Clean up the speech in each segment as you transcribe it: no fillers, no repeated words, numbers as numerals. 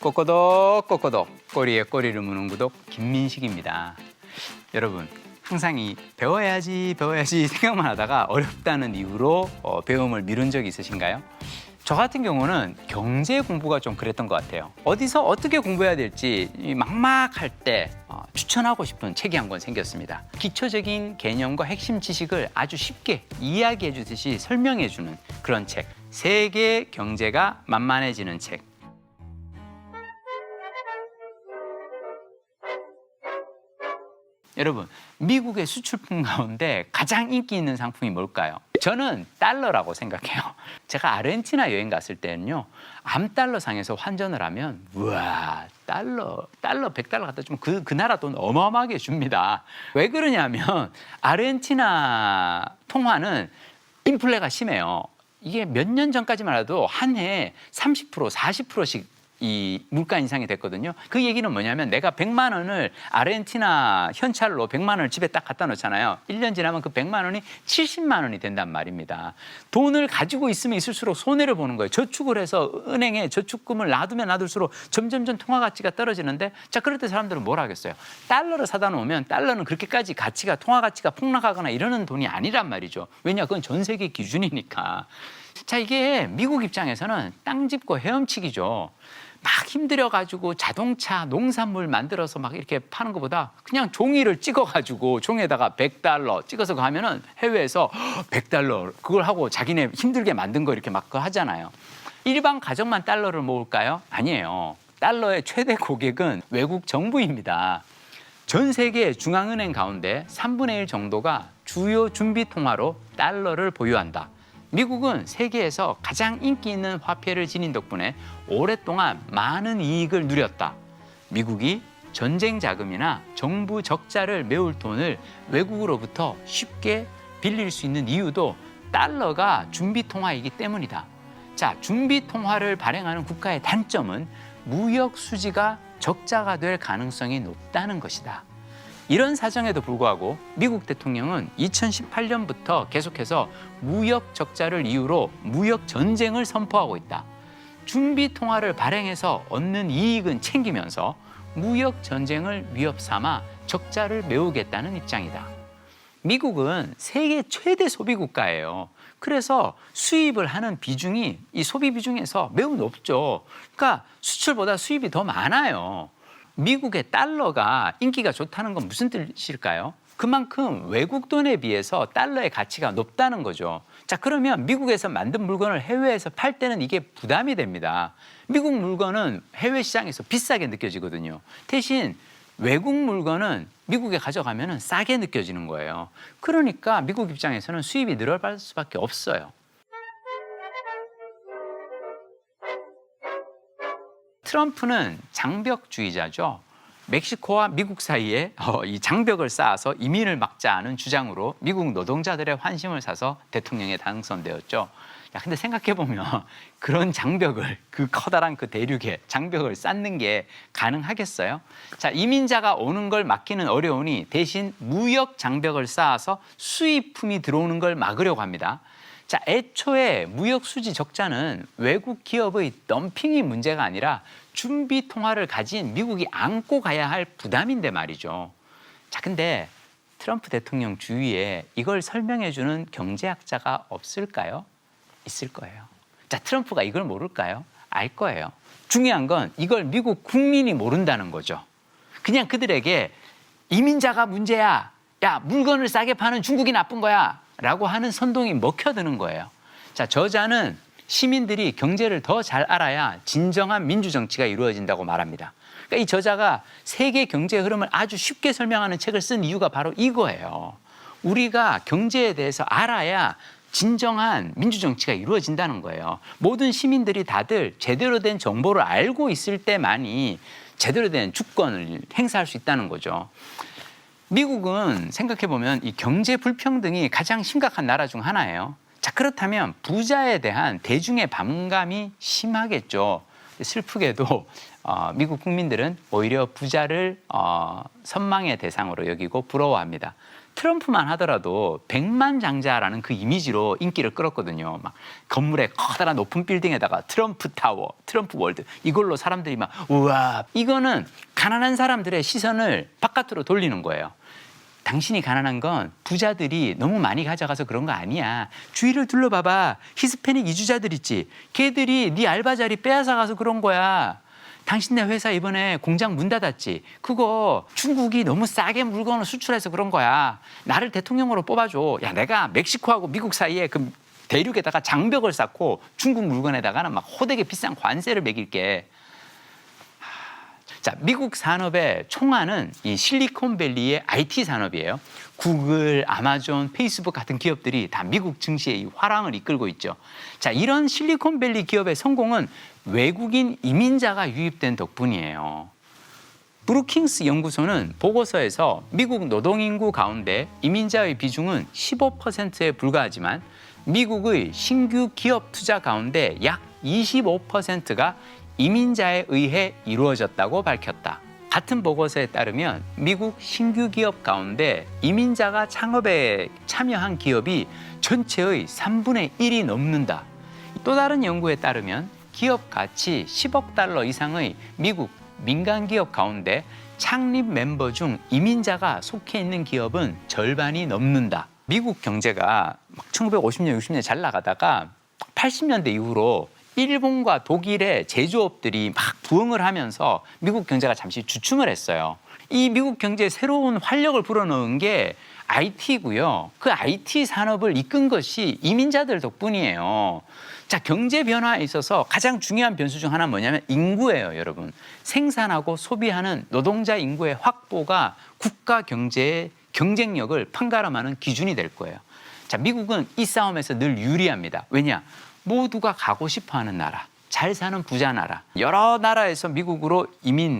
꼬꼬독 꼬리에 꼬리를 무는 구독 김민식입니다. 여러분 항상 이 배워야지 생각만 하다가 어렵다는 이유로 배움을 미룬 적이 있으신가요? 저 같은 경우는 경제 공부가 좀 그랬던 것 같아요. 어디서 어떻게 공부해야 될지 막막할 때 추천하고 싶은 책이 한 권 생겼습니다. 기초적인 개념과 핵심 지식을 아주 쉽게 이야기해 주듯이 설명해 주는 그런 책. 세계 경제가 만만해지는 책. 여러분, 미국의 수출품 가운데 가장 인기 있는 상품이 뭘까요? 저는 달러라고 생각해요. 제가 아르헨티나 여행 갔을 때는요, 암달러 상에서 환전을 하면 우와, 달러 100달러 갖다 주면 그 나라 돈 어마어마하게 줍니다. 왜 그러냐면 아르헨티나 통화는 인플레가 심해요. 이게 몇 년 전까지만 해도 한 해에 30%, 40%씩 이 물가 인상이 됐거든요. 그 얘기는 뭐냐면 내가 100만 원을 아르헨티나 현찰로 100만 원을 집에 딱 갖다 놓잖아요. 1년 지나면 그 100만 원이 70만 원이 된단 말입니다. 돈을 가지고 있으면 있을수록 손해를 보는 거예요. 저축을 해서 은행에 저축금을 놔두면 놔둘수록 점점점 통화 가치가 떨어지는데, 자, 그럴 때 사람들은 뭘 하겠어요? 달러를 사다 놓으면 달러는 그렇게까지 통화 가치가 폭락하거나 이러는 돈이 아니란 말이죠. 왜냐? 그건 전 세계 기준이니까. 자, 이게 미국 입장에서는 땅 짚고 헤엄치기죠. 막 힘들어가지고 자동차, 농산물 만들어서 막 이렇게 파는 것보다 그냥 종이를 찍어가지고 종에다가 100달러 찍어서 가면은 해외에서 100달러 그걸 하고 자기네 힘들게 만든 거 이렇게 막 하잖아요. 일반 가정만 달러를 모을까요? 아니에요. 달러의 최대 고객은 외국 정부입니다. 전 세계 중앙은행 가운데 3분의 1 정도가 주요 준비 통화로 달러를 보유한다. 미국은 세계에서 가장 인기 있는 화폐를 지닌 덕분에 오랫동안 많은 이익을 누렸다. 미국이 전쟁 자금이나 정부 적자를 메울 돈을 외국으로부터 쉽게 빌릴 수 있는 이유도 달러가 준비 통화이기 때문이다. 자, 준비 통화를 발행하는 국가의 단점은 무역 수지가 적자가 될 가능성이 높다는 것이다. 이런 사정에도 불구하고 미국 대통령은 2018년부터 계속해서 무역 적자를 이유로 무역 전쟁을 선포하고 있다. 준비 통화를 발행해서 얻는 이익은 챙기면서 무역 전쟁을 위협 삼아 적자를 메우겠다는 입장이다. 미국은 세계 최대 소비 국가예요. 그래서 수입을 하는 비중이 이 소비 비중에서 매우 높죠. 그러니까 수출보다 수입이 더 많아요. 미국의 달러가 인기가 좋다는 건 무슨 뜻일까요? 그만큼 외국 돈에 비해서 달러의 가치가 높다는 거죠. 자, 그러면 미국에서 만든 물건을 해외에서 팔 때는 이게 부담이 됩니다. 미국 물건은 해외 시장에서 비싸게 느껴지거든요. 대신 외국 물건은 미국에 가져가면 싸게 느껴지는 거예요. 그러니까 미국 입장에서는 수입이 늘어날 수밖에 없어요. 트럼프는 장벽주의자죠. 멕시코와 미국 사이에 이 장벽을 쌓아서 이민을 막자는 주장으로 미국 노동자들의 환심을 사서 대통령에 당선되었죠. 야, 근데 생각해보면 그런 장벽을, 그 커다란 그 대륙에 장벽을 쌓는 게 가능하겠어요? 자, 이민자가 오는 걸 막기는 어려우니 대신 무역 장벽을 쌓아서 수입품이 들어오는 걸 막으려고 합니다. 자, 애초에 무역 수지 적자는 외국 기업의 덤핑이 문제가 아니라 준비 통화를 가진 미국이 안고 가야 할 부담인데 말이죠. 자, 근데 트럼프 대통령 주위에 이걸 설명해 주는 경제학자가 없을까요? 있을 거예요. 자, 트럼프가 이걸 모를까요? 알 거예요. 중요한 건 이걸 미국 국민이 모른다는 거죠. 그냥 그들에게 이민자가 문제야. 야, 물건을 싸게 파는 중국이 나쁜 거야. 라고 하는 선동이 먹혀드는 거예요. 자, 저자는 시민들이 경제를 더 잘 알아야 진정한 민주정치가 이루어진다고 말합니다. 그러니까 이 저자가 세계 경제 흐름을 아주 쉽게 설명하는 책을 쓴 이유가 바로 이거예요. 우리가 경제에 대해서 알아야 진정한 민주정치가 이루어진다는 거예요. 모든 시민들이 다들 제대로 된 정보를 알고 있을 때만이 제대로 된 주권을 행사할 수 있다는 거죠. 미국은 생각해보면 이 경제 불평등이 가장 심각한 나라 중 하나예요. 자, 그렇다면 부자에 대한 대중의 반감이 심하겠죠. 슬프게도 미국 국민들은 오히려 부자를 선망의 대상으로 여기고 부러워합니다. 트럼프만 하더라도 백만장자라는 그 이미지로 인기를 끌었거든요. 막 건물에 커다란 높은 빌딩에다가 트럼프 타워, 트럼프 월드 이걸로 사람들이 막 우와. 이거는 가난한 사람들의 시선을 바깥으로 돌리는 거예요. 당신이 가난한 건 부자들이 너무 많이 가져가서 그런 거 아니야. 주위를 둘러봐봐. 히스패닉 이주자들 있지. 걔들이 네 알바 자리 빼앗아가서 그런 거야. 당신네 회사 이번에 공장 문 닫았지. 그거 중국이 너무 싸게 물건을 수출해서 그런 거야. 나를 대통령으로 뽑아줘. 야, 내가 멕시코하고 미국 사이에 그 대륙에다가 장벽을 쌓고 중국 물건에다가는 막 호되게 비싼 관세를 매길게. 자, 미국 산업의 총알은 이 실리콘밸리의 IT 산업이에요. 구글, 아마존, 페이스북 같은 기업들이 다 미국 증시의 이 화랑을 이끌고 있죠. 자, 이런 실리콘밸리 기업의 성공은 외국인 이민자가 유입된 덕분이에요. 브루킹스 연구소는 보고서에서 미국 노동인구 가운데 이민자의 비중은 15%에 불과하지만 미국의 신규 기업 투자 가운데 약 25%가 이민자에 의해 이루어졌다고 밝혔다. 같은 보고서에 따르면 미국 신규 기업 가운데 이민자가 창업에 참여한 기업이 전체의 3분의 1이 넘는다. 또 다른 연구에 따르면 기업 가치 10억 달러 이상의 미국 민간 기업 가운데 창립 멤버 중 이민자가 속해 있는 기업은 절반이 넘는다. 미국 경제가 1950년, 60년 잘 나가다가 80년대 이후로 일본과 독일의 제조업들이 막 부흥을 하면서 미국 경제가 잠시 주춤을 했어요. 이 미국 경제에 새로운 활력을 불어넣은 게 IT고요. 그 IT 산업을 이끈 것이 이민자들 덕분이에요. 자, 경제 변화에 있어서 가장 중요한 변수 중 하나는 뭐냐면 인구예요, 여러분. 생산하고 소비하는 노동자 인구의 확보가 국가 경제의 경쟁력을 판가름하는 기준이 될 거예요. 자, 미국은 이 싸움에서 늘 유리합니다. 왜냐? 모두가 가고 싶어하는 나라, 잘 사는 부자 나라. 여러 나라에서 미국으로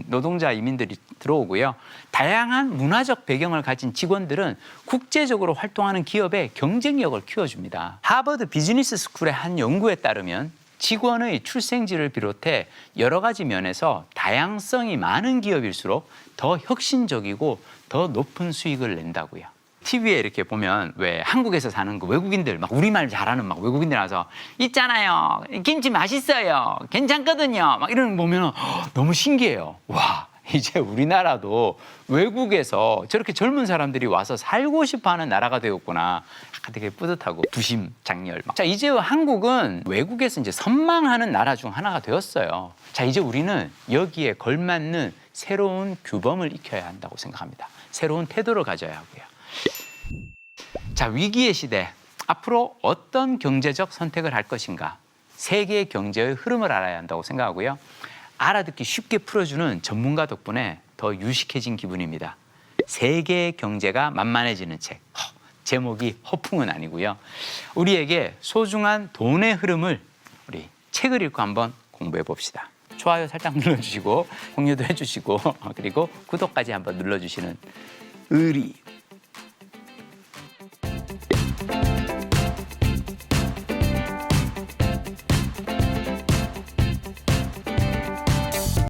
노동자 이민들이 들어오고요. 다양한 문화적 배경을 가진 직원들은 국제적으로 활동하는 기업의 경쟁력을 키워줍니다. 하버드 비즈니스 스쿨의 한 연구에 따르면 직원의 출생지를 비롯해 여러 가지 면에서 다양성이 많은 기업일수록 더 혁신적이고 더 높은 수익을 낸다고요. TV에 이렇게 보면 왜 한국에서 사는 그 외국인들 막 우리말 잘하는 막 외국인들 와서 있잖아요. 김치 맛있어요. 괜찮거든요. 막 이러는 거 보면 너무 신기해요. 와, 이제 우리나라도 외국에서 저렇게 젊은 사람들이 와서 살고 싶어하는 나라가 되었구나. 약간 되게 뿌듯하고 부심, 장렬. 자, 이제 한국은 외국에서 이제 선망하는 나라 중 하나가 되었어요. 자, 이제 우리는 여기에 걸맞는 새로운 규범을 익혀야 한다고 생각합니다. 새로운 태도를 가져야 하고요. 자, 위기의 시대, 앞으로 어떤 경제적 선택을 할 것인가? 세계 경제의 흐름을 알아야 한다고 생각하고요. 알아듣기 쉽게 풀어주는 전문가 덕분에 더 유식해진 기분입니다. 세계 경제가 만만해지는 책. 제목이 허풍은 아니고요. 우리에게 소중한 돈의 흐름을 우리 책을 읽고 한번 공부해 봅시다. 좋아요 살짝 눌러주시고 공유도 해주시고 그리고 구독까지 한번 눌러주시는 의리